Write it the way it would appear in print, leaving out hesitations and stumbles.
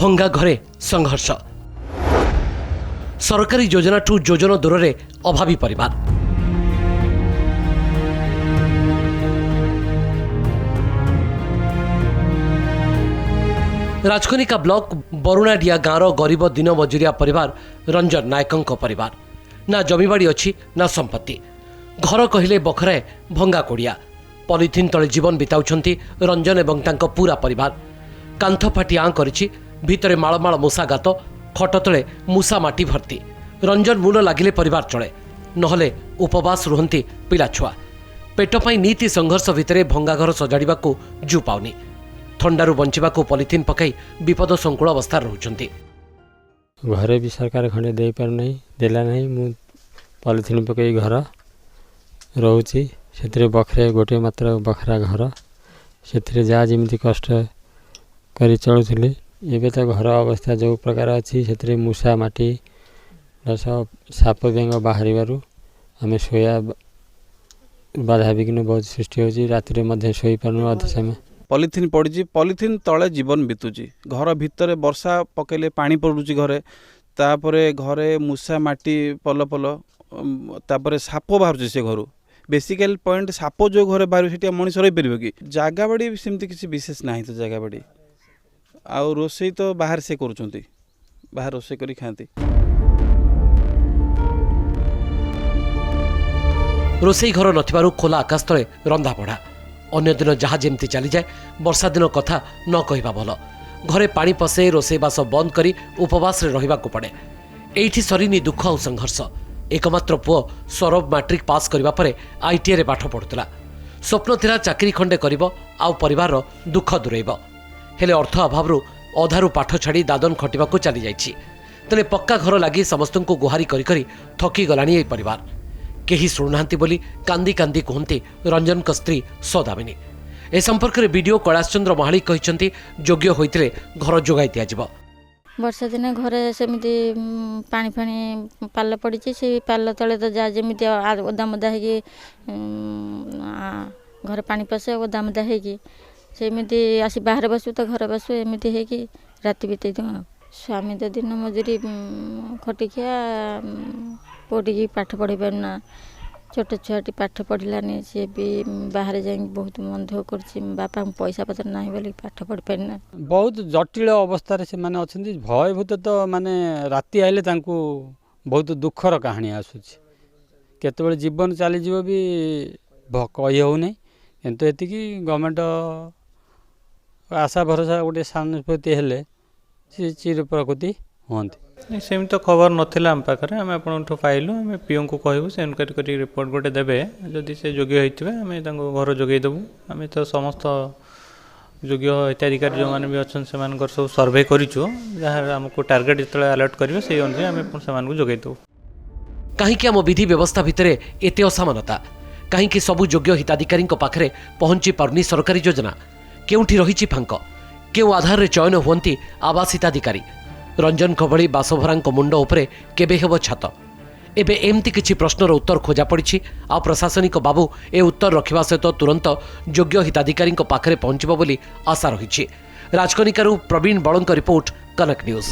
भंगा घरे संघर्ष सरकारी योजना ठू योजना दूर में अभावी परिवार राजकनिका ब्लॉक बरुणाडिया गाँवर गरीब दिन मजुरिया परिवार रंजन नायकों परिवार ना जमीबाड़ी अच्छी ना संपत्ति घर कहले बखराए भंगा कोड़िया पॉलिथिन तले जीवन बिताउछंती रंजन एवं तांको पूरा परिवार कांथ फाटी आँ करिछि भितरे माळमाळ मूषा गात खट तले मूषा माटी भर्ती रंजन मूल लागिले परिवार चले नहले उपवास रुहंती पिला छुआ पेट पाई नीति संघर्ष भितरे भंगा घर सजाड़िबाकू जू पाउनी थंडारू बंचिबाकू पॉलिथिन पकाई विपद संकुल अवस्था रहउछंती घरे भी सरकार खंडे दे पार नहीं देला नहीं मु पॉलिथिन पकाई घर रोची से बखरे गोटे मात्र बखरा घर से जहाँ जमी कष्ट कर चलुले एवं तो घर अवस्था जो प्रकार अच्छी से मूषा माटी सब साप बेंग बाहर आम शोया बाधा विघ्न बहुत सृष्टि होती राति शोई पार्नु अध समय पॉलिथिन पड़ी पॉलिथिन तले जीवन बीतुची घर भितर वर्षा पकेले पानी पड़ुची घरे तापरे घरे मूषा माटी पल पल तापरे साप बाहर से घर बेसिकल पॉइंट साप जो घर बाहर से मनीष रही पार कि जगह बाड़ी सेमती किसी विशेष ना तो जगह बाड़ी आउ रोसई तो बाहर से करुँच बाहर रोसई करी खाती रोसई घर नथिबारु खोला आकाश तले रंधा पड़ा अन्य दिन जहाँ जमती चली जाए वर्षा दिन कथा न कहवा भल घरे पानी पसे रोसईबास बंद करी उपवास रहिबाकू पड़े एठी सरीनी दुख और संघर्ष एकमात्र पुओ सौरभ मैट्रिक पास करबा परे आईटीआई रे पाठ पढ़ुतला स्वप्न थिला चाकरी खंडे करिवो आउ परिवार दुख दूरेइबो हेले अर्थ अभावरु अधारु पाठ छाड़ी दादन खटिबाकू चली जाइछि तले पक्का घर लागि समस्तंकु गुहारी करी करी थकी गलानी ए परिवार केही शुणुनाहांती बोली कांदी कांदी कहती रंजन का स्त्री सौदामिनी ए संपर्क में वीडियो कैलाश चंद्र महाली कहते योग्य होइतिले घर जोगाई दिया वर्षा दिन घरे सेमती पानी फानी पाल पड़ी से पाल तले तो जा जमी ओदा मदा है घर पानी पसे ओदा मदा है सेमती आसी बाहर बसु तो घर बसु एमती है राति बीते दूँ स्वामी तो दिन मजूरी खटिकिया पढ़ी पाठ पढ़ी पारना छोट छुआटी पाठ पढ़लानी सी भी बाहर जा बहुत मन दुख कर बापा पैसा पतर ना बोली पाठ पढ़ी पारना बहुत जटिल अवस्था से माने अच्छे भयभूत तो माने राति आइले तांको बहुत दुखर कहानी आसूची केतबेले जीवन चलीज भी कही होना किंतु एतिकी गवर्नमेंट आशा भरोसा गोटे सानुस्पति हेले चिर प्रकृति हमें सेम तो खबर नाला आम पाखे आम आपठू पाइलु आम पीओ को कहूँ से इनक्वारी कर रिपोर्ट गोटे देवे जदि से योग्य होते आम घर जोगे देवु आम तो समस्त योग्य हिताधिकारी जो मैंने भी अच्छा से सब सर्वे करूँ जहाँ आमको टार्गेट जो अलर्ट करेंगे से अनुसार आम जोगे देवु कहीं आम विधि व्यवस्था भितर एत असमानता कहीं सबू योग्य हिताधिकारी पाखे पहुंची पारुनी सरकारी योजना केउठी रही फांक केउ आधार चयन हुंती आवास हिताधिकारी रंजन भली बासभरा मुंड उपरे केबे हेबो छात एबे एमती किछि प्रश्नर उत्तर खोजा पड़ी आ प्रशासनिक बाबू ए उत्तर रखिबा सहित तुरंत योग्य हिताधिकारी पाखरे पहुंचबो बोली आशा रही राजकनिकारु प्रवीण बळंक रिपोर्ट कनक न्यूज।